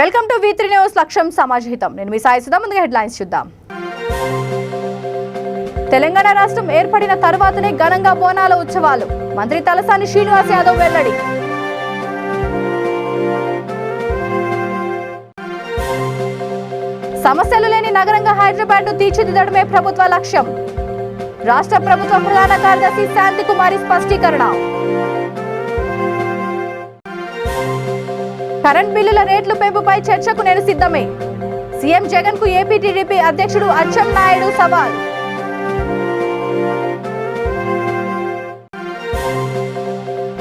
Welcome to V3 news లక్ష్యం సమాజహితం. నేను మీ సాయి సుధా. ముందుగా హెడ్లైన్స్ చూద్దాం. తెలంగాణ రాష్ట్రం ఏర్పడిన తర్వాతనే ఘనంగా బోనాల ఉత్సవాలు. మంత్రి తలసాని శ్రీనివాస్ యాదవ్ వెల్లడి. సమస్యలు లేని నగరంగా హైదరాబాద్ ను తీర్చిదిద్దడమే ప్రభుత్వ లక్ష్యం. రాష్ట్ర ప్రభుత్వ ప్రధాన కార్యదర్శి శాంతి కుమారి స్పష్టీకరణ. కరెంట్ బిల్లుల రేట్ల పెంపుపై చర్చకు నేను సిద్ధమే. సీఎం జగన్ కు ఏపీ టీడీపీ అధ్యక్షుడు అచ్చెన్నాయుడు సవాల్.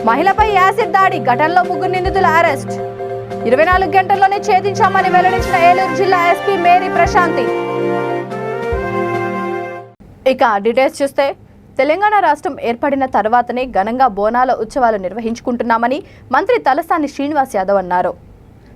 మహిళపై యాసిడ్ దాడి ఘటనలో 3 నిందితుల అరెస్ట్. 24 గంటల్లోనే ఛేదించామని వెల్లడించిన ఏలూరు జిల్లా ఎస్పీ మేరీ ప్రశాంతి. ఇక డీటెయిల్స్ చూస్తే, తెలంగాణ రాష్ట్రం ఏర్పడిన తర్వాతనే ఘనంగా బోనాల ఉత్సవాలు నిర్వహించుకుంటున్నామని మంత్రి తలసాని శ్రీనివాస్ యాదవ్ అన్నారు.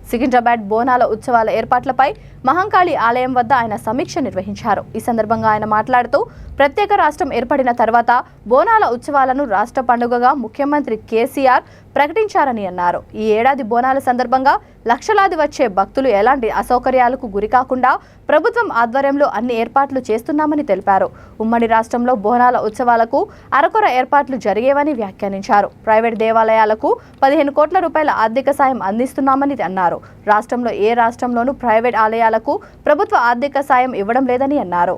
సికింద్రాబాద్ బోనాల ఉత్సవాల ఏర్పాట్లపై మహంకాళి ఆలయం వద్ద ఆయన సమీక్ష నిర్వహించారు. ఈ సందర్భంగా ఆయన మాట్లాడుతూ, ప్రత్యేక రాష్ట్రం ఏర్పడిన తర్వాత బోనాల ఉత్సవాలను రాష్ట్ర పండుగగా ముఖ్యమంత్రి కేసీఆర్ ప్రకటించారని అన్నారు. ఈ ఏడాది బోనాల సందర్భంగా లక్షలాది వచ్చే భక్తులు ఎలాంటి అసౌకర్యాలకు గురికాకుండా ప్రభుత్వం ఆధ్వర్యంలో అన్ని ఏర్పాట్లు చేస్తున్నామని తెలిపారు. ఉమ్మడి రాష్ట్రంలో బోనాల ఉత్సవాలకు అరకొర ఏర్పాట్లు జరిగేవని వ్యాఖ్యానించారు. ప్రైవేట్ దేవాలయాలకు 15 కోట్ల రూపాయల ఆర్థిక సాయం అందిస్తున్నామని అన్నారు. రాష్ట్రంలో ఏ రాష్ట్రంలోనూ ప్రైవేట్ ఆలయాలకు ప్రభుత్వ ఆర్థిక సాయం ఇవ్వడం లేదని అన్నారు.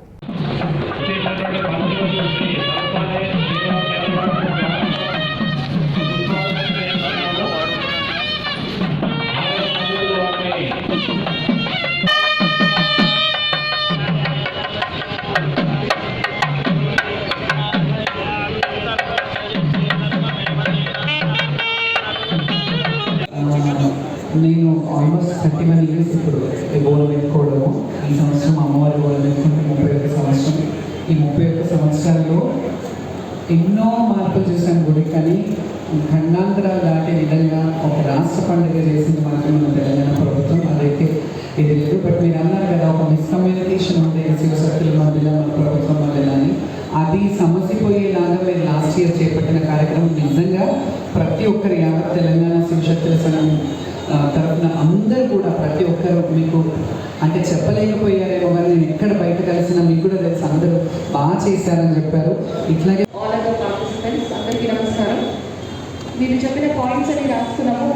నేను ఆల్మోస్ట్ 31 ఇయర్స్ ఇప్పుడు బోనం ఎత్తుకోవడము. ఈ సంవత్సరం అమ్మవారి బోనం ఎత్తుకుంటే 31 సంవత్సరం. ఈ 31 సంవత్సరాల్లో ఎన్నో మార్పులు చూసాను గుడి, కానీ ఖండాంతరాలు దాటే విధంగా ఒక రాష్ట్ర పండుగ చేసింది మాత్రం మన తెలంగాణ ప్రభుత్వం. అదైతే ఇది లేదు. బట్ మీరు అన్నారు కదా, ఒక మిస్కమ్యూనికేషన్ ఉండే శివశక్తుల మధ్యలో మన ప్రభుత్వం మధ్యలో అని. అది సమసిపోయేలాగా మీరు లాస్ట్ ఇయర్ చేపట్టిన కార్యక్రమం నిజంగా ప్రతి ఒక్కరు యావత్ తెలంగాణ శివశక్తుల సంఘం తరఫున అందరూ కూడా ప్రతి ఒక్కరు మీకు అంటే చెప్పలేకపోయారేమో, కానీ నేను ఎక్కడ బయట కలిసినా మీకు కూడా తెలుసు అందరూ బాగా చేశారని చెప్పారు. ఇట్లాగే అందరికీ నమస్కారం. మీరు చెప్పిన పాయింట్స్ అని రాస్తున్నాము.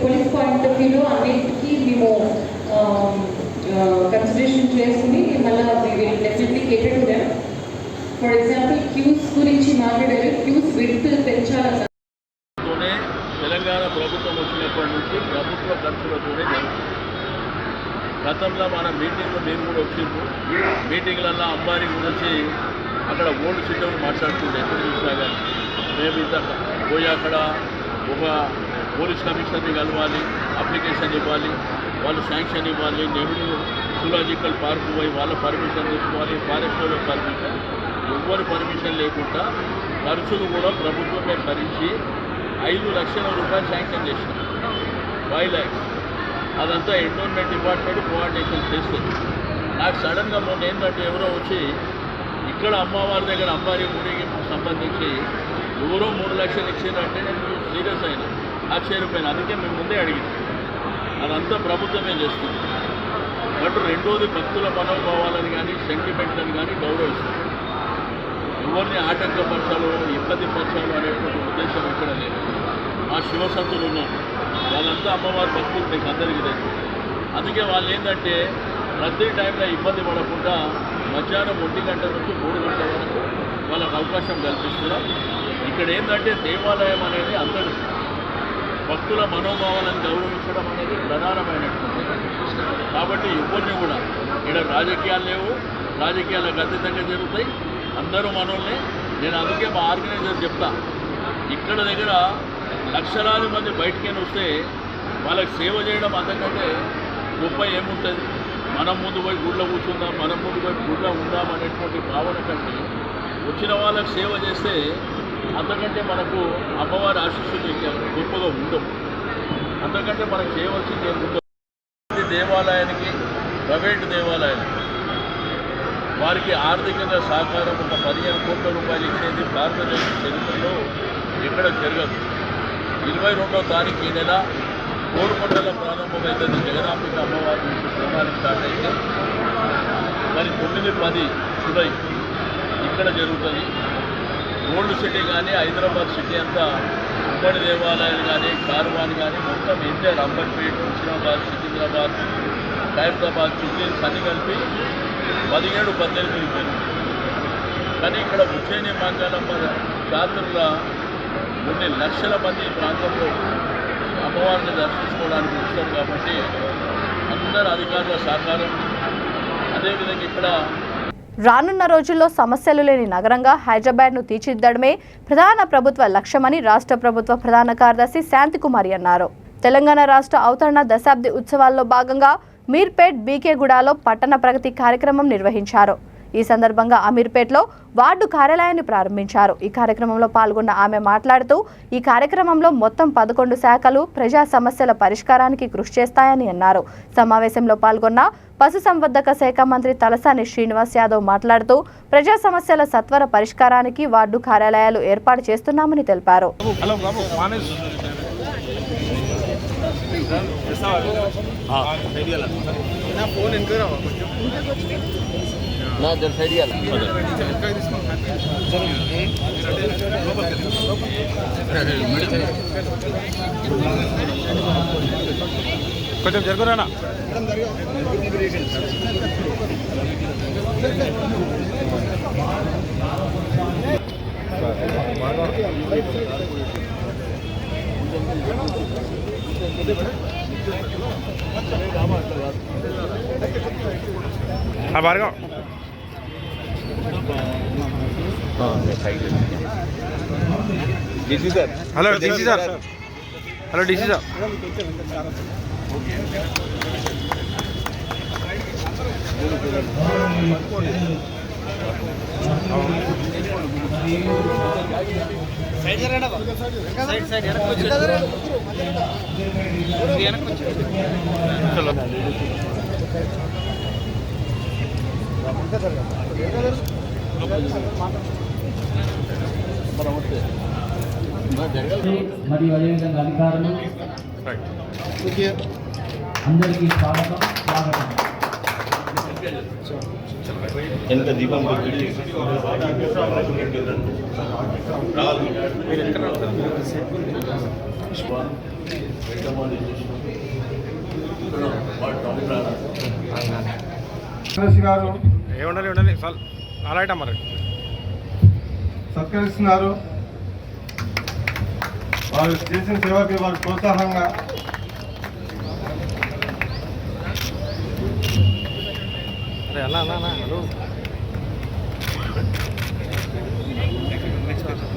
పోలీస్ పాయింట్ ఆఫ్ వ్యూలో అన్నిటికీ మేము కన్సిడరేషన్ చేసుకుని మళ్ళీ definitely cater to them. For example క్యూస్ గురించి మాట్లాడారు. క్యూస్ విడ్త్ పెంచాలన్న తెలంగాణ ప్రభుత్వం వచ్చినప్పటి నుంచి ప్రభుత్వ ఖర్చులతోనే జరుగుతుంది. గతంలో మన మీటింగ్లో మేము కూడా వచ్చిండ్రు. మీటింగ్లల్లో అంబారీ గురించి అక్కడ ఓల్డ్ సిస్టమ్ మాట్లాడుతుండే. ఎప్పుడు చూసినా కానీ మేము ఇంత పోయి అక్కడ ఒక పోలీస్ కమిషనర్ని కలవాలి, అప్లికేషన్ ఇవ్వాలి, వాళ్ళు శాంక్షన్ ఇవ్వాలి, నెహ్రూ జూలాజికల్ పార్క్ పోయి వాళ్ళ పర్మిషన్ తీసుకోవాలి, ఫారెస్ట్ వాళ్ళ పర్మిషన్, ఎవ్వరు పర్మిషన్ లేకుండా ఖర్చులు కూడా ప్రభుత్వమే భరించి 5 లక్షల రూపాయలు శాంక్షన్ చేసినాం. 5 lakhs అదంతా ఎండోన్మెంట్ డిపార్ట్మెంట్ కోఆర్డినేషన్ చేస్తుంది. నాకు సడన్గా మొన్న ఏంటంటే ఎవరో వచ్చి ఇక్కడ అమ్మవారి దగ్గర అంబారీ గుడికి సంబంధించి ఎవరో 3 లక్షలు ఇచ్చిందంటే నేను సీరియస్ అయినా, ఆశ్చర్యపోయినా. అందుకే మేము ముందే అడిగింది. అదంతా ప్రభుత్వమే చేస్తుంది. బట్ రెండోది భక్తుల మనోభావాలని కానీ సెంటిమెంట్లను కానీ గౌరవిస్తుంది. ఎవరిని ఆటంకపరచాలో ఇబ్బంది పరచాలో అనేటువంటి ఉద్దేశం ఇక్కడ లేదు. మా శివసత్తులు ఉన్నారు, వాళ్ళంతా అమ్మవారి భక్తులు మీకు అందరికీ తెలుసు. అందుకే వాళ్ళు ఏంటంటే ప్రతి టైంలో ఇబ్బంది పడకుండా మధ్యాహ్నం 1 గంట నుంచి 3 గంటల వరకు వాళ్ళకు అవకాశం కల్పిస్తున్నారు. ఇక్కడ ఏంటంటే దేవాలయం అనేది అందరూ భక్తుల మనోభావాలను గౌరవించడం అనేది ప్రధానమైనటువంటి. కాబట్టి ఎవరిని కూడా ఇక్కడ రాజకీయాలు లేవు, రాజకీయాలకు అతీతంగా జరుగుతాయి. అందరూ మనల్ని నేను అందుకే మా ఆర్గనైజర్ చెప్తా, ఇక్కడ దగ్గర లక్షలాది మంది బయటికి వస్తే వాళ్ళకి సేవ చేయడం అంతకంటే గొప్ప ఏముంటుంది. మనం ముందు పోయి గుళ్ళో కూర్చుందాం, మనం ముందు పోయి గుళ్ళో ఉందాం అనేటువంటి భావన కంటే వచ్చిన వాళ్ళకి సేవ చేస్తే అంతకంటే మనకు అమ్మవారి ఆశీస్సులు గొప్పగా ఉండవు. అంతకంటే మనకు చేయవలసింది ఏముండదు. దేవాలయానికి, ప్రైవేటు దేవాలయానికి వారికి ఆర్థికంగా సహకారం ఒక 15 కోట్ల రూపాయలు ఇచ్చేది భారతదేశ చరిత్రలో ఎక్కడ జరగదు. 22వ తారీఖు ఈ నెల కోరుకొండలో ప్రారంభమైతే జగదాంబిక అమ్మవారి నుంచి ప్రణాళిక స్టార్ట్ అయితే మరి 9-10 జూలై ఇక్కడ జరుగుతుంది. ఓల్డ్ సిటీ కానీ హైదరాబాద్ సిటీ అంతా ఉమ్మడి దేవాలయాలు కానీ కార్వాన్ కానీ మొత్తం ఇండియా అంబర్పేట, హుస్నాబాద్, సికింద్రాబాద్, ఖైరతాబాద్, జుబ్లీస్ అన్ని కలిపి 17-18 పేరు. కానీ ఇక్కడ ఉజ్జయిని మంగళమ్మ జాతరల కొన్ని లక్షల మంది ఈ ప్రాంతంలో అమ్మవారిని దర్శించుకోవడానికి వస్తారు. కాబట్టి అందరు అధికారుల సహకారం, అదేవిధంగా ఇక్కడ రానున్న రోజుల్లో సమస్యలు లేని నగరంగా హైదరాబాద్ను తీర్చిదిద్దడమే ప్రధాన ప్రభుత్వ లక్ష్యమని రాష్ట్ర ప్రభుత్వ ప్రధాన కార్యదర్శి శాంతికుమారి అన్నారు. తెలంగాణ రాష్ట్ర అవతరణ దశాబ్ది ఉత్సవాల్లో భాగంగా మీర్పేట్, బీకేగూడలో పట్టణ ప్రగతి కార్యక్రమం నిర్వహించారు. ఈ సందర్భంగా అమీర్పేట్లో వార్డు కార్యాలయాన్ని ప్రారంభించారు. ఈ కార్యక్రమంలో పాల్గొన్న ఆమె మాట్లాడుతూ ఈ కార్యక్రమంలో మొత్తం 11 శాఖలు ప్రజా సమస్యల పరిష్కారానికి కృషి చేస్తాయని అన్నారు. సమావేశంలో పాల్గొన్న పశుసంవర్ధక శాఖ మంత్రి తలసాని శ్రీనివాస్ యాదవ్ మాట్లాడుతూ ప్రజా సమస్యల సత్వర పరిష్కారానికి వార్డు కార్యాలయాలు ఏర్పాటు చేస్తున్నామని తెలిపారు. కొంచెం జరుగురానా Bhargav hello DC sir, hello DC sir. మరియు అదేవిధంగా అధికారులు అందరికీ స్వాగతం. ఎంత దీపం పెట్టి గారు ఏమండాలి అలాంటి మరి సత్కరిస్తున్నారు. వారు చేసిన సేవకి వారు ప్రోత్సాహంగా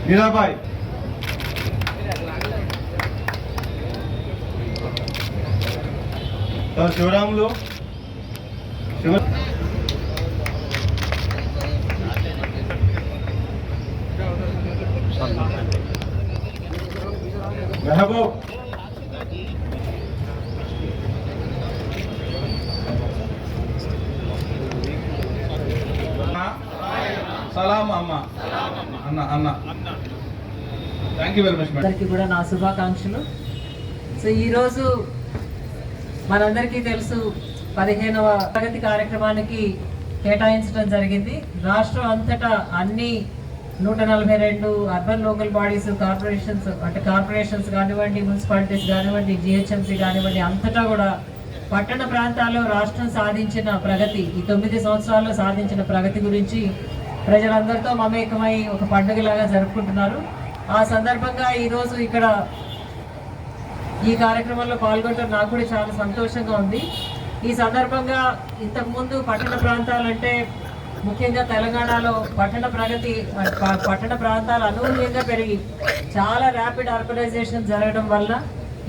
మీరాబాయ్ శివరాములు మెహబూబ్ సలాం అమ్మ అన్న అన్న థ్యాంక్ యూ వెరీ మచ్. అందరికీ కూడా నా శుభాకాంక్షలు. సో ఈరోజు మనందరికీ తెలుసు 15వ ప్రగతి కార్యక్రమానికి కేటాయించడం జరిగింది. రాష్ట్రం అంతటా అన్ని 142 అర్బన్ లోకల్ బాడీస్, కార్పొరేషన్స్ కానివ్వండి, మున్సిపాలిటీస్ కానివ్వండి, జిహెచ్ఎంసీ కానివ్వండి, అంతటా కూడా పట్టణ ప్రాంతాల్లో రాష్ట్రం సాధించిన ప్రగతి, ఈ 9 సంవత్సరాల్లో సాధించిన ప్రగతి గురించి ప్రజలందరితో మమేకమై ఒక పండుగలాగా జరుపుకుంటున్నారు. ఆ సందర్భంగా ఈరోజు ఇక్కడ ఈ కార్యక్రమంలో పాల్గొనడం నాకు కూడా చాలా సంతోషంగా ఉంది. ఈ సందర్భంగా ఇంతకుముందు పట్టణ ప్రాంతాలంటే ముఖ్యంగా తెలంగాణలో పట్టణ ప్రాంతాలు అనూహ్యంగా పెరిగి చాలా ర్యాపిడ్ అర్బనైజేషన్ జరగడం వల్ల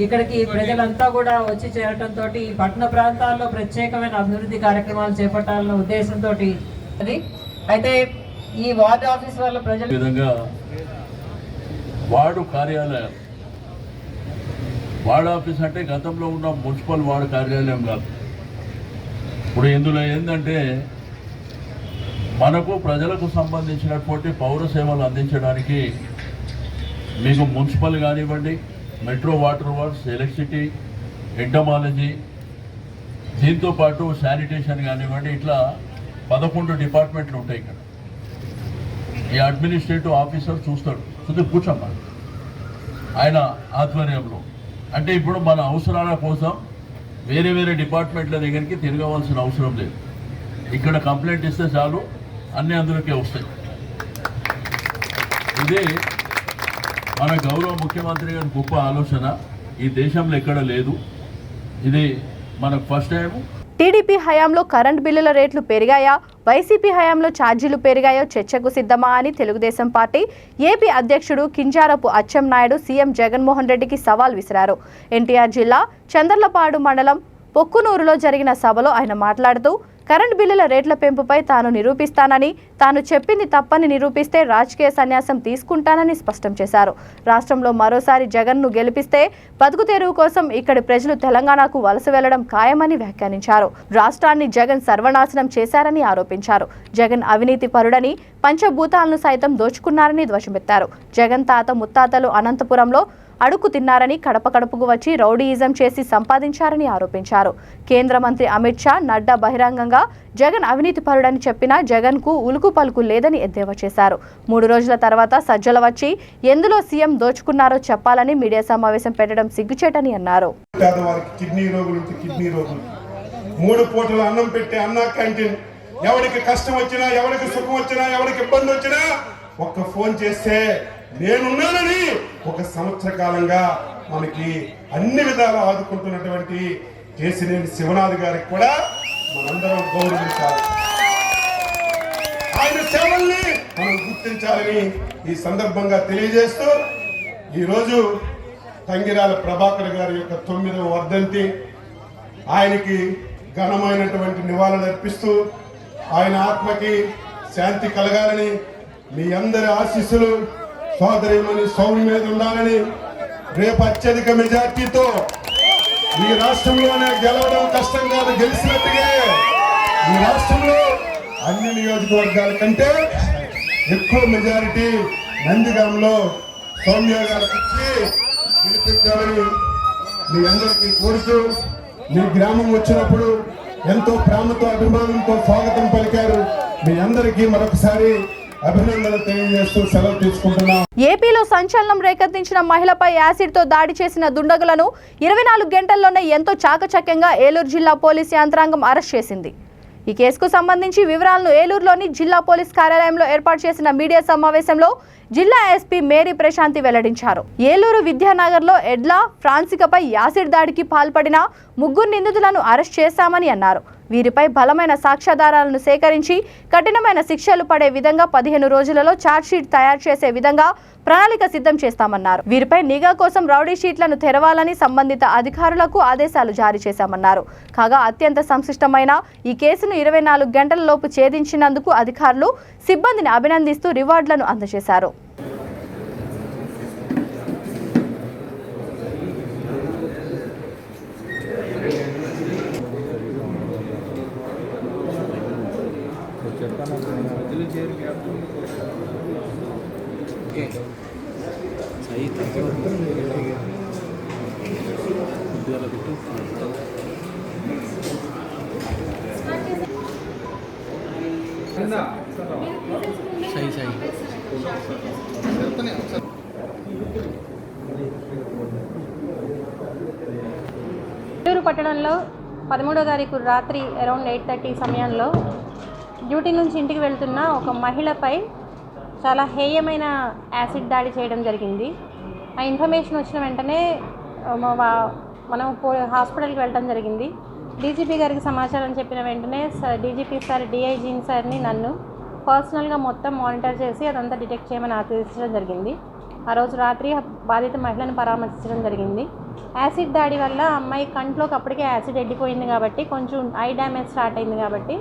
ఇక్కడికి ప్రజలంతా కూడా వచ్చి చేరటంతో ఈ పట్టణ ప్రాంతాల్లో ప్రత్యేకమైన అభివృద్ధి కార్యక్రమాలు చేపట్టాలన్న ఉద్దేశంతో అయితే ఈ వార్డు ఆఫీస్ వల్ల ప్రజల విధంగా వార్డు కార్యాలయం, వార్డు ఆఫీస్ అంటే గతంలో ఉన్న మున్సిపల్ వార్డు కార్యాలయం కాదు. ఇప్పుడు ఇందులో ఏంటంటే మనకు ప్రజలకు సంబంధించినటువంటి పౌర సేవలు అందించడానికి మీకు మున్సిపల్ కానివ్వండి, metro water works, electricity, entomology, దీంతో పాటు శానిటేషన్ కానివ్వండి, ఇట్లా 11 డిపార్ట్మెంట్లు ఉంటాయి ఇక్కడ. ఈ అడ్మినిస్ట్రేటివ్ ఆఫీసర్ చూస్తే కూర్చోమ్మా ఆయన ఆధ్వర్యంలో. అంటే ఇప్పుడు మన అవసరాల కోసం వేరే వేరే డిపార్ట్మెంట్ల దగ్గరికి తిరగవలసిన అవసరం లేదు. ఇక్కడ కంప్లైంట్ ఇస్తే చాలు, అన్నీ అందులోకే వస్తాయి. ఇదే మన గౌరవ ముఖ్యమంత్రి గారి గొప్ప ఆలోచన. ఈ దేశంలో ఎక్కడ లేదు. ఇది మనకు ఫస్ట్ టైం. టీడీపీ హయాంలో కరెంట్ బిల్లుల రేట్లు పెరిగాయా, వైసీపీ హయాంలో ఛార్జీలు పెరిగాయో చర్చకు సిద్ధమా అని తెలుగుదేశం పార్టీ ఏపీ అధ్యక్షుడు కింజారపు అచ్చెన్నాయుడు సీఎం జగన్మోహన్ రెడ్డికి సవాల్ విసిరారు. ఎన్టీఆర్ జిల్లా చందర్లపాడు మండలం పొక్కునూరులో జరిగిన సభలో ఆయన మాట్లాడుతూ కరెంట్ బిల్లుల రేట్ల పెంపుపై తాను నిరూపిస్తానని, తాను చెప్పింది తప్పని నిరూపిస్తే రాజకీయ సన్యాసం తీసుకుంటానని స్పష్టం చేశారు. రాష్ట్రంలో మరోసారి జగన్ను గెలిపిస్తే బతుకు తెరువు కోసం ఇక్కడి ప్రజలు తెలంగాణకు వలస వెళ్లడం ఖాయమని వ్యాఖ్యానించారు. రాష్ట్రాన్ని జగన్ సర్వనాశనం చేశారని ఆరోపించారు. జగన్ అవినీతి పరుడని, పంచభూతాలను సైతం దోచుకున్నారని ధ్వజమెత్తారు. జగన్ తాత ముత్తాతలు అనంతపురంలో అడుగు తిన్నారని, కడప కడపకు వచ్చి రౌడీయిజం చేసి సంపాదించారని ఆరోపించారు. కేంద్ర మంత్రి అమిత్ షా, నడ్డా బహిరంగంగా జగన్ అవినీతి పరుడని చెప్పినా జగన్కు ఉలుకు పలుకు లేదని ఎద్దేవా చేశారు. 3 రోజుల తర్వాత సజ్జల వచ్చి ఎందులో సీఎం దోచుకున్నారో చెప్పాలని మీడియా సమావేశం పెట్టడం సిగ్గుచేటని అన్నారు. కిడ్నీ రోగులు 3 పూటలు అన్నం పెట్టే అన్నా క్యాంటీన్, ఎవరికి కష్టం వచ్చినా, ఎవరికి సుఖం వచ్చినా, ఎవరికి ఇబ్బంది వచ్చినా ఒక్క ఫోన్ చేస్తే నేనున్నానని 1 సంవత్సర కాలంగా మనకి అన్ని విధాలు ఆదుకుంటున్నటువంటి కేసినేని శివనాథ్ గారికి కూడా మనందరం గౌరవించాలి. ఆయన సేవల్ని మనం గుర్తించాలని ఈ సందర్భంగా తెలియజేస్తూ, ఈరోజు తంగిరాల ప్రభాకర్ గారి యొక్క 9వ వర్ధంతి, ఆయనకి ఘనమైనటువంటి నివాళులు అర్పిస్తూ ఆయన ఆత్మకి శాంతి కలగాలని, మీ అందరి ఆశీస్సులు సోదరిమణి సౌమ్య మీద ఉండాలని, రేపు అత్యధిక మెజార్టీతో ఈ రాష్ట్రంలోనే గెలవడం కష్టం కాదు, గెలిచినట్టుగా ఈ రాష్ట్రంలో అన్ని నియోజకవర్గాల కంటే ఎక్కువ మెజారిటీ నందిగాంలో సౌమ్య గారికి ఇచ్చి గెలిపించాలని మీ అందరికీ కోరుతూ, మీ గ్రామం వచ్చినప్పుడు ఎంతో ప్రేమతో అభిమానంతో స్వాగతం పలికారు. మీ అందరికీ మరొకసారి అభినందనలు తెలియజేస్తూ సెలవు తీసుకుంటున్నాం. ఏపీలో సంచలనం రేకెత్తించిన మహిళపై యాసిడ్తో దాడి చేసిన దుండగులను 24 గంటల్లోనే ఎంతో చాకచక్యంగా ఏలూరు జిల్లా పోలీసు యంత్రాంగం అరెస్ట్ చేసింది. ఈ కేసుకు సంబంధించి వివరాలను ఏలూరులోని జిల్లా పోలీస్ కార్యాలయంలో ఏర్పాటు చేసిన మీడియా సమావేశంలో జిల్లా ఎస్పీ మేరీ ప్రశాంతి వెల్లడించారు. ఏలూరు విద్యానగర్లో ఎడ్లా ఫ్రాన్సికపై యాసిడ్ దాడికి పాల్పడిన 3 నిందితులను అరెస్ట్ చేశామని అన్నారు. వీరిపై బలమైన సాక్ష్యాధారాలను సేకరించి కఠినమైన శిక్షలు పడే విధంగా 15 రోజులలో ఛార్జ్షీట్ తయారు చేసే విధంగా ప్రణాళిక సిద్ధం చేస్తామన్నారు. వీరిపై నిఘా కోసం రౌడీ షీట్లను తెరవాలని సంబంధిత అధికారులకు ఆదేశాలు జారీ చేశామన్నారు. కాగా అత్యంత సంక్లిష్టమైన ఈ కేసును 24 గంటల లోపు ఛేదించినందుకు అధికారులు సిబ్బందిని అభినందిస్తూ రివార్డులను అందజేశారు. ఏలూరు పట్టణంలో 13వ తారీఖు రాత్రి అరౌండ్ 8:30 సమయంలో డ్యూటీ నుంచి ఇంటికి వెళ్తున్న ఒక మహిళపై చాలా హేయమైన యాసిడ్ దాడి చేయడం జరిగింది. ఆ ఇన్ఫర్మేషన్ వచ్చిన వెంటనే మనం హాస్పిటల్కి వెళ్ళడం జరిగింది. డీజీపీ గారికి సమాచారం చెప్పిన వెంటనే డీజీపీ సార్, డిఐజీ సార్ని నన్ను పర్సనల్గా మొత్తం మానిటర్ చేసి అదంతా డిటెక్ట్ చేయమని ఆదేశించడం జరిగింది. ఆ రోజు రాత్రి బాధిత మహిళను పరామర్శించడం జరిగింది. యాసిడ్ దాడి వల్ల అమ్మాయి కంట్లోకి అప్పటికే యాసిడ్ ఎడ్డిపోయింది కాబట్టి కొంచెం ఐ డ్యామేజ్ స్టార్ట్ అయింది కాబట్టి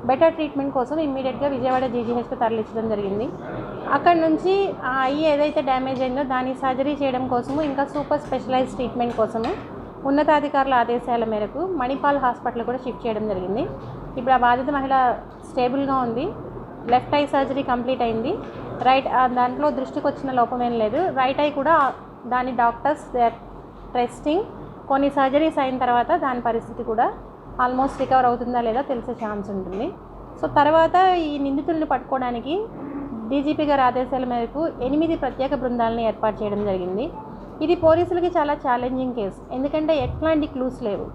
బెటర్ ట్రీట్మెంట్ కోసం ఇమ్మీడియట్గా విజయవాడ జీజీహెచ్కి తరలించడం జరిగింది. అక్కడ నుంచి ఆ ఐ ఏదైతే డ్యామేజ్ అయిందో దాన్ని సర్జరీ చేయడం కోసము, ఇంకా సూపర్ స్పెషలైజ్ ట్రీట్మెంట్ కోసము ఉన్నతాధికారుల ఆదేశాల మేరకు మణిపాల్ హాస్పిటల్ కూడా షిఫ్ట్ చేయడం జరిగింది. ఇప్పుడు ఆ బాధిత మహిళ స్టేబుల్గా ఉంది. లెఫ్ట్ ఐ సర్జరీ కంప్లీట్ అయింది. దాంట్లో దృష్టికి వచ్చిన లోపం ఏం లేదు. రైట్ ఐ కూడా దాని డాక్టర్స్ టెస్టింగ్ కొన్ని సర్జరీస్ అయిన తర్వాత దాని పరిస్థితి కూడా ఆల్మోస్ట్ రికవర్ అవుతుందా లేదా తెలిసే ఛాన్స్ ఉంటుంది. సో తర్వాత ఈ నిందితుల్ని పట్టుకోవడానికి డీజీపీ గారి ఆదేశాల మేరకు 8 ప్రత్యేక బృందాలను ఏర్పాటు చేయడం జరిగింది. ఇది పోలీసులకి చాలా ఛాలెంజింగ్ కేసు, ఎందుకంటే ఎట్లాంటి క్లూస్ లేవు.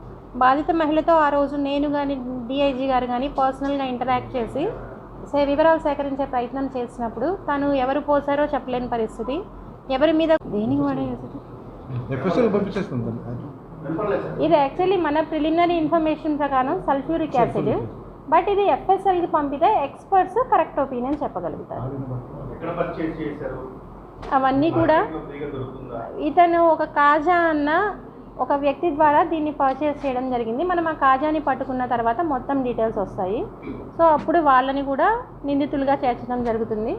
బాధిత మహిళతో ఆ రోజు నేను కానీ డిఐజీ గారు కానీ పర్సనల్గా ఇంటరాక్ట్ చేసి వివరాలు సేకరించే ప్రయత్నం చేసినప్పుడు తను ఎవరు పోసారో చెప్పలేని పరిస్థితి, ఎవరి మీద దేనికి వాడేది. ఇది యాక్చువల్లీ మన ప్రిలిమినరీ ఇన్ఫర్మేషన్ ప్రకారం సల్ఫ్యూరిక్ యాసిడ్, బట్ ఇది ఎఫ్ఎస్ఎల్కి పంపితే ఎక్స్పర్ట్స్ కరెక్ట్ ఒపీనియన్ చెప్పగలుగుతారు. అవన్నీ కూడా ఇతను ఒక కాజా అన్న ఒక వ్యక్తి ద్వారా దీన్ని పర్చేస్ చేయడం జరిగింది. మనం ఆ కాజాని పట్టుకున్న తర్వాత మొత్తం డీటెయిల్స్ వస్తాయి. సో అప్పుడు వాళ్ళని కూడా నిందితులుగా చేర్చడం జరుగుతుంది.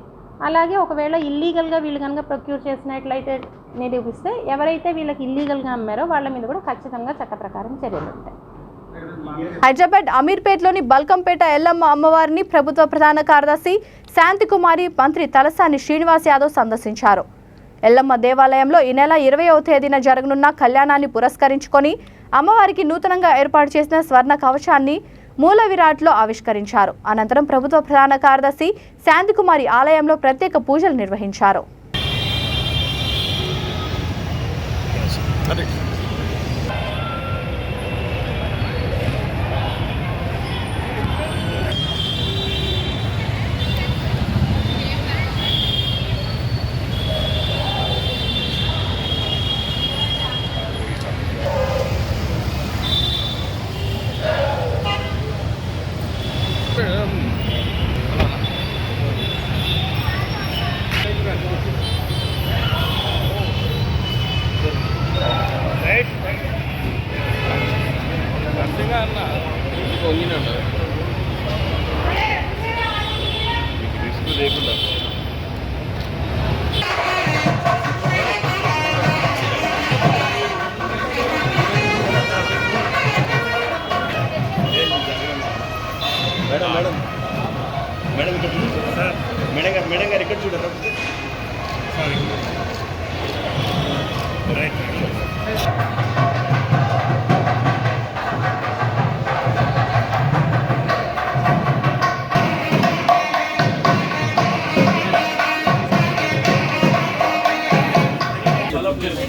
అలాగే ఒకవేళ ఇల్లీగల్గా వీళ్ళు కనుక ప్రొక్యూర్ చేసినట్లయితే నిరూపిస్తే ఎవరైతే వీళ్ళకి ఇల్లీగల్గా అమ్మారో వాళ్ళ మీద కూడా ఖచ్చితంగా చట్ట ప్రకారం చర్యలు ఉంటాయి. హైదరాబాద్ అమీర్పేటలోని బల్కంపేట ఎల్లమ్మ అమ్మవారిని ప్రభుత్వ ప్రధాన కార్యదర్శి శాంతికుమారి, మంత్రి తలసాని శ్రీనివాస్ యాదవ్ సందర్శించారు. ఎల్లమ్మ దేవాలయంలో ఈ నెల 20వ తేదీన జరగనున్న కళ్యాణాన్ని పురస్కరించుకొని అమ్మవారికి నూతనంగా ఏర్పాటు చేసిన స్వర్ణ కవచాన్ని మూల విరాట్లో ఆవిష్కరించారు. అనంతరం ప్రభుత్వ ప్రధాన కార్యదర్శి శాంతికుమారి ఆలయంలో ప్రత్యేక పూజలు నిర్వహించారు. మేడం గారు ఇక్కడ చూడరా.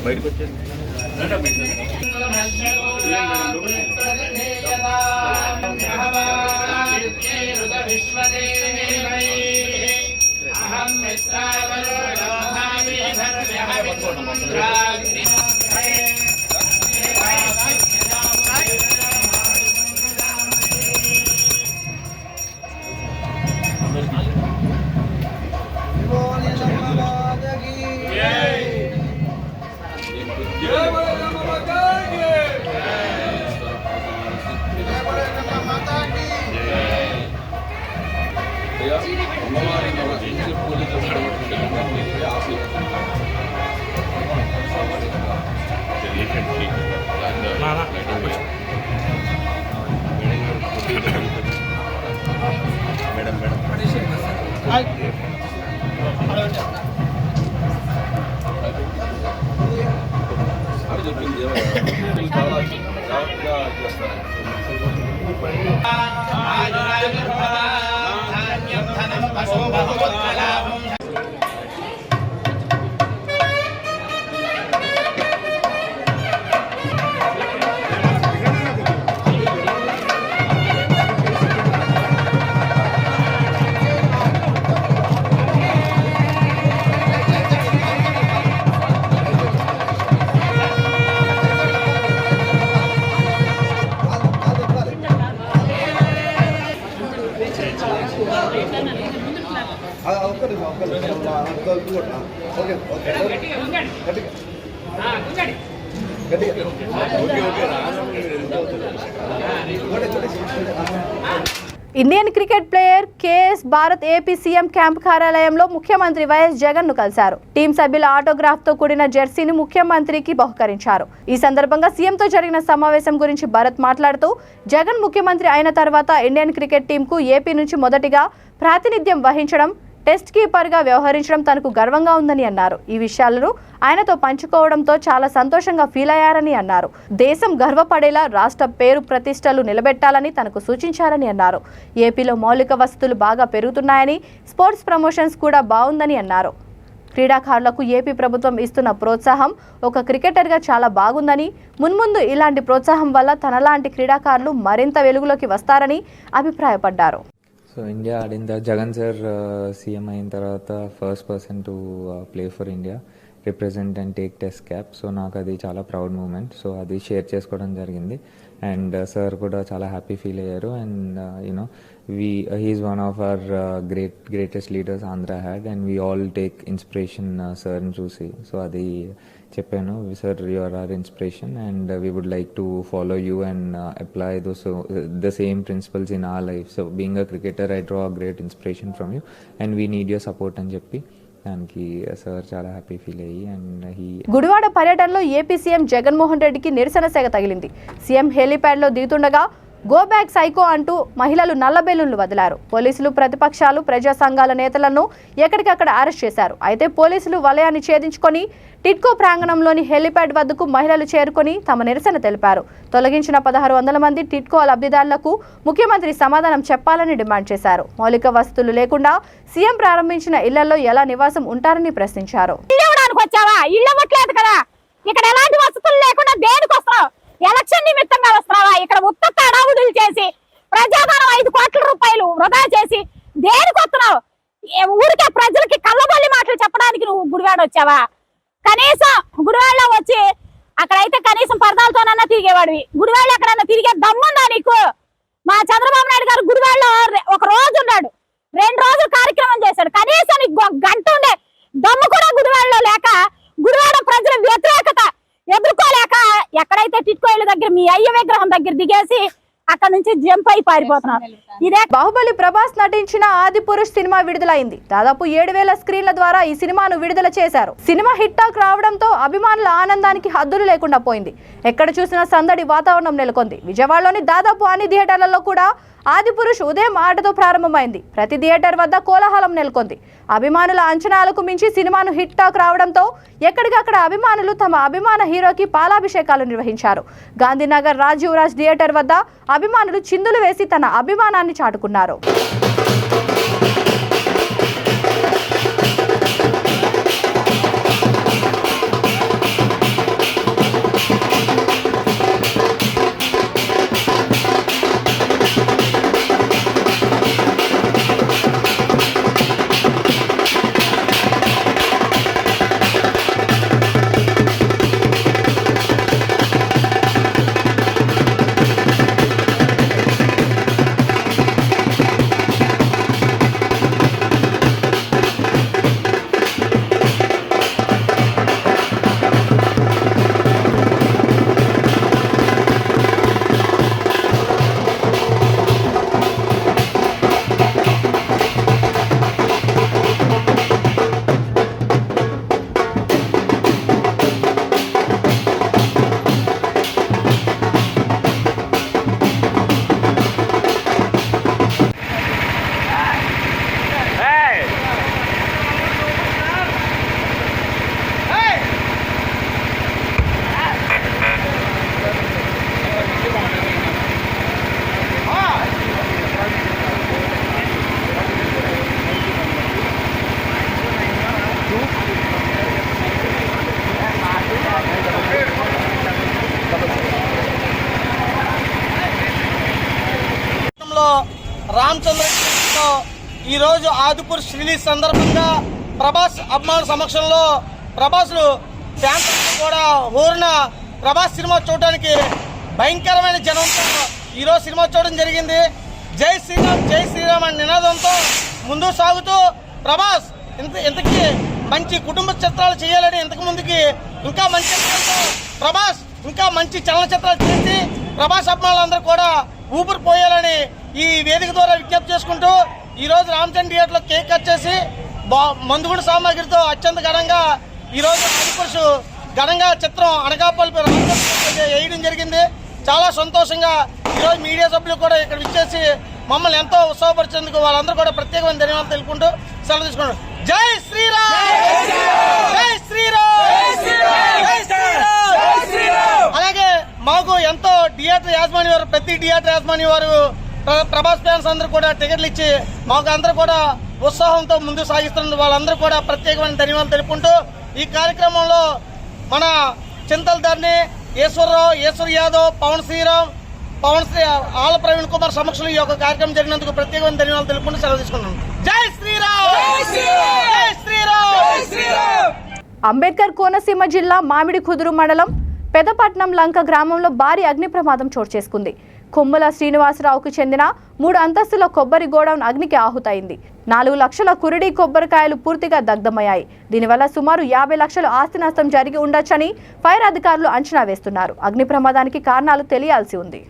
బయటకు వచ్చేసి Indian cricket player KS Bharat AP CM camp కార్యాలయంలో ముఖ్యమంత్రి వైఎస్ జగన్ ను కలిశారు. టీం సభ్యుల ఆటోగ్రాఫ్ తో కూడిన జెర్సీని ముఖ్యమంత్రికి బహుకరించారు. ఈ సందర్భంగా సీఎంతో జరిగిన సమావేశం గురించి భారత్ మాట్లాడుతూ, జగన్ ముఖ్యమంత్రి అయిన తర్వాత ఇండియన్ క్రికెట్ టీంకు ఏపీ నుంచి మొదటిగా ప్రాతినిధ్యం వహించడం టెస్ట్ కీపర్గా వ్యవహరించడం తనకు గర్వంగా ఉందని అన్నారు. ఈ విషయాలను ఆయనతో పంచుకోవడంతో చాలా సంతోషంగా ఫీల్ అయ్యారని అన్నారు. దేశం గర్వపడేలా రాష్ట్ర పేరు ప్రతిష్టలు నిలబెట్టాలని తనకు సూచించారని అన్నారు. ఏపీలో మౌలిక వసతులు బాగా పెరుగుతున్నాయని, స్పోర్ట్స్ ప్రమోషన్స్ కూడా బాగుందని అన్నారు. క్రీడాకారులకు ఏపీ ప్రభుత్వం ఇస్తున్న ప్రోత్సాహం ఒక క్రికెటర్గా చాలా బాగుందని, మున్ముందు ఇలాంటి ప్రోత్సాహం వల్ల తనలాంటి క్రీడాకారులు మరింత వెలుగులోకి వస్తారని అభిప్రాయపడ్డారు. సో ఇండియా ఆడిన జగన్ సార్ సీఎం అయిన తర్వాత first person to play for India, represent and take test cap. So నాకు అది చాలా ప్రౌడ్ మూమెంట్. సో అది షేర్ చేసుకోవడం జరిగింది. అండ్ సార్ కూడా చాలా హ్యాపీ ఫీల్ అయ్యారు. And you know he's one of our greatest leaders Andhra had, and we all take inspiration సార్ని చూసి. సో అది చెప్పాను, sir you are our inspiration and we would like to follow you and apply the same principles in our life. So being a cricketer I draw a great inspiration from you and we need your support అని చెప్పి దానికి sir చాలా happy feel అయ్యి and Gudivada పర్యటనలో AP CM Jaganmohan రెడ్డికి నిరసన సెగ తగిలింది. CM హెలీప్యాడ్లో దిగుతుండగా go back psycho అంటూ మహిళలు నల్ల బెలూన్లు వదిలారు. పోలీసులు, ప్రతిపక్షాలు, ప్రజా సంఘాల నేతలను ఎక్కడికక్కడ అరెస్ట్ చేశారు. అయితే పోలీసులు వలయాన్ని ఛేదించుకొని టిడ్కో ప్రాంగణంలోని హెలీప్యాడ్ వద్దకు మహిళలు చేరుకొని తమ నిరసన తెలిపారు. తొలగించిన 1600 మంది టిడ్కో లబ్ధిదారులకు ముఖ్యమంత్రి సమాధానం చెప్పాలని డిమాండ్ చేశారు. మౌలిక వసతులు లేకుండా సీఎం ప్రారంభించిన ఇళ్లలో ఎలా నివాసం ఉంటారని ప్రశ్నించారు. ఎలక్షన్ నిమిత్తంగా వస్తున్నావా? ఇక్కడ ఉత్త అడావుడులు చేసి ప్రజాధనం 5 కోట్ల రూపాయలు వృధా చేసి దేనికి వస్తున్నావు? ఊరికే ప్రజలకి కళ్ళబొల్లి మాటలు చెప్పడానికి నువ్వు గుడివాడ వచ్చావా? కనీసం గుడివాడలో వచ్చి అక్కడైతే కనీసం పరదాలతోనన్నా తిరిగేవాడివి. గుడివాడలో ఎక్కడన్నా తిరిగే దమ్ముందా నీకు? మా చంద్రబాబు నాయుడు గారు గుడివాడలో ఒక రోజు ఉన్నాడు, 2 రోజులు కార్యక్రమం చేశాడు. కనీసం నీకు గంట ఉండే దమ్ము కూడా గుడివాడలో లేక, గుడివాడ ప్రజల వ్యతిరేకత ఎదుర్కోలేక ఎక్కడైతే టిట్కో ఇళ్ళ దగ్గర మీ అయ్య విగ్రహం దగ్గర దిగేసి అక్కడ నుంచి జంప్ అయి పారిపోతున్నారు. ఇదే బాహుబలి ప్రభాస్ నటించిన ఆది పురుష్ సినిమా విడుదలైంది. దాదాపు 7000 స్క్రీన్ల ద్వారా ఈ సినిమాను విడుదల చేశారు. సినిమా హిట్ టాక్ రావడంతో అభిమానుల ఆనందానికి హద్దులు లేకుండా పోయింది. ఎక్కడ చూసినా సందడి వాతావరణం నెలకొంది. విజయవాడలోని దాదాపు అన్ని థియేటర్లలో కూడా ఆది పురుష్ ఉదయం ఆటతో ప్రారంభమైంది. ప్రతి థియేటర్ వద్ద కోలాహలం నెలకొంది. అభిమానుల అంచనాలకు మించి సినిమాను హిట్ టాక్ రావడంతో ఎక్కడికక్కడ అభిమానులు తమ అభిమాన హీరోకి పాలాభిషేకాలు నిర్వహించారు. గాంధీనగర్ రాజీవ్ రాజ్ థియేటర్ వద్ద అభిమానులు చిందులు వేసి తన అభిమానాన్ని చాటుకున్నారు. రామచంద్రలో ఈరోజు ఆదిపురుష్ రిలీజ్ సందర్భంగా ప్రభాస్ అభిమానుల సమక్షంలో ప్రభాస్లు ఫ్యాన్స్ కూడా ఊరిన ప్రభాస్ సినిమా చూడడానికి భయంకరమైన జనంతో ఈరోజు సినిమా చూడడం జరిగింది. జై శ్రీరామ్ జై శ్రీరామ్ అనే నినాదంతో ముందుకు సాగుతూ ప్రభాస్ ఇంతకీ మంచి కుటుంబ చిత్రాలు చేయాలని ఇంతకు ముందుకి ఇంకా మంచి ప్రభాస్ ఇంకా మంచి చలనచిత్రాలు చేసి ప్రభాస్ అభిమానులందరూ కూడా ఊపిరి పోయాలని ఈ వేదిక ద్వారా విజ్ఞప్తి చేసుకుంటూ ఈరోజు రామచంద్ర థియేటర్లో కేక్ కట్ చేసి మందుగుండు సామాగ్రితో అత్యంత ఘనంగా ఈరోజు ఆదిపురుషు ఘనంగా చిత్రం అనకాపల్లి వేయడం జరిగింది. చాలా సంతోషంగా ఈరోజు మీడియా సభ్యులు కూడా ఇక్కడ విచ్చేసి మమ్మల్ని ఎంతో ఉత్సాహపరిచేందుకు వాళ్ళందరూ కూడా ప్రత్యేకమైన ధన్యవాదాలు తెలుపుకుంటూ సెలవు తీసుకున్నాను. జై శ్రీరామ్, జై శ్రీరామ్, జై శ్రీరామ్. అలాగే మాకు ఎంతో థియేటర్ యాజమాని వారు, ప్రతి థియేటర్ యాజమాని వారు ప్రభాస్ ఫ్యాన్స్ అందరూ కూడా టికెట్లు ఇచ్చి మాకు అందరూ కూడా ఉత్సాహంతో ముందుకు సాగిస్తున్న వాళ్ళందరూ కూడా ప్రత్యేకమైన ధన్యవాదాలు తెలుపుకుంటూ ఈ కార్యక్రమంలో మన చింతలధర్ని, ఈశ్వరరావు, ఈశ్వర్ యాదవ్, పవన్ శ్రీరామ్, ఆళ్ళ ప్రవీణ్ కుమార్ సమక్షంలో ఈ యొక్క కార్యక్రమం జరిగినందుకు ప్రత్యేకమైన ధన్యవాదాలు తెలుపుకుంటూ సెలవు తీసుకున్నాను. జై శ్రీరామ్, జై శ్రీరామ్. అంబేద్కర్ కోనసీమ జిల్లా మామిడి కుదురు మండలం పెదపట్నం లంక గ్రామంలో భారీ అగ్ని ప్రమాదం చోటు చేసుకుంది. కొమ్మల శ్రీనివాసరావుకు చెందిన 3 అంతస్తుల కొబ్బరి గోడౌన్ అగ్నికి ఆహుతైంది. 4 లక్షల కురిడి కొబ్బరికాయలు పూర్తిగా దగ్ధమయ్యాయి. దీనివల్ల సుమారు 50 లక్షల ఆస్తి నష్టం జరిగి ఉండొచ్చని ఫైర్ అధికారులు అంచనా వేస్తున్నారు. అగ్ని ప్రమాదానికి కారణాలు తెలియాల్సి ఉంది.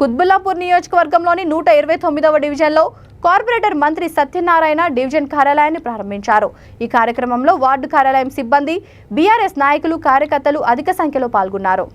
కుత్బుల్లాపూర్ నియోజకవర్గంలోని 129వ డివిజన్లో కార్పొరేటర్ మంత్రి సత్యనారాయణ డివిజన్ కార్యాలయాన్ని ప్రారంభించారు. ఈ కార్యక్రమంలో వార్డు కార్యాలయం సిబ్బంది, బీఆర్ఎస్ నాయకులు, కార్యకర్తలు అధిక సంఖ్యలో పాల్గొన్నారు.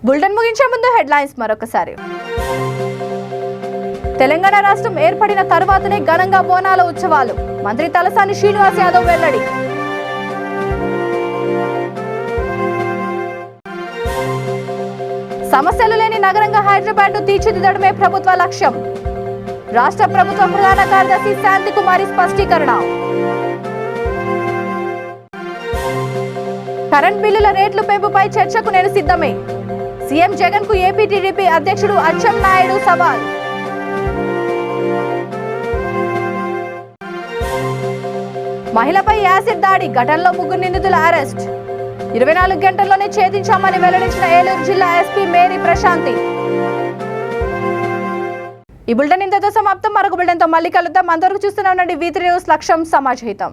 బులెటిన్ ముగించే ముందు హెడ్లైన్స్ మరొకసారి. తెలంగాణ రాష్ట్రం ఏర్పడిన తర్వాతనే ఘనంగా బోనాల ఉత్సవాలు, మంత్రి తలసాని శ్రీనివాస్ యాదవ్ వెల్లడి. సమస్యలు లేని నగరంగా హైదరాబాద్ ను తీర్చిదిద్దడమే ప్రభుత్వ లక్ష్యం, రాష్ట్ర ప్రభుత్వ ప్రధాన కార్యదర్శి శాంతి కుమారి స్పష్టీకరణ. కరెంట్ బిల్లుల రేట్లు పెంపుపై చర్చకు నేను సిద్ధమే, సీఎం జగన్ కు ఏపీ టీడీపీ అధ్యక్షుడు అచ్చెన్నాయుడు సవాల్. మహిళపై యాసిడ్ దాడి ఘటనలో 3 నిందితుల అరెస్ట్, 24 గంటల్లోనే ఛేదించామని వెల్లడించిన ఏలూరు జిల్లా ఎస్పీ మేరీ ప్రశాంతి. ఈ బులెటిన్ ఇంతతో సమాప్తం. మరొక బులెటిన్తో మళ్ళీ కలుద్దాం. అంతవరకు చూస్తూనే ఉండండి V3 న్యూస్, లక్ష్యం సమాజహితం.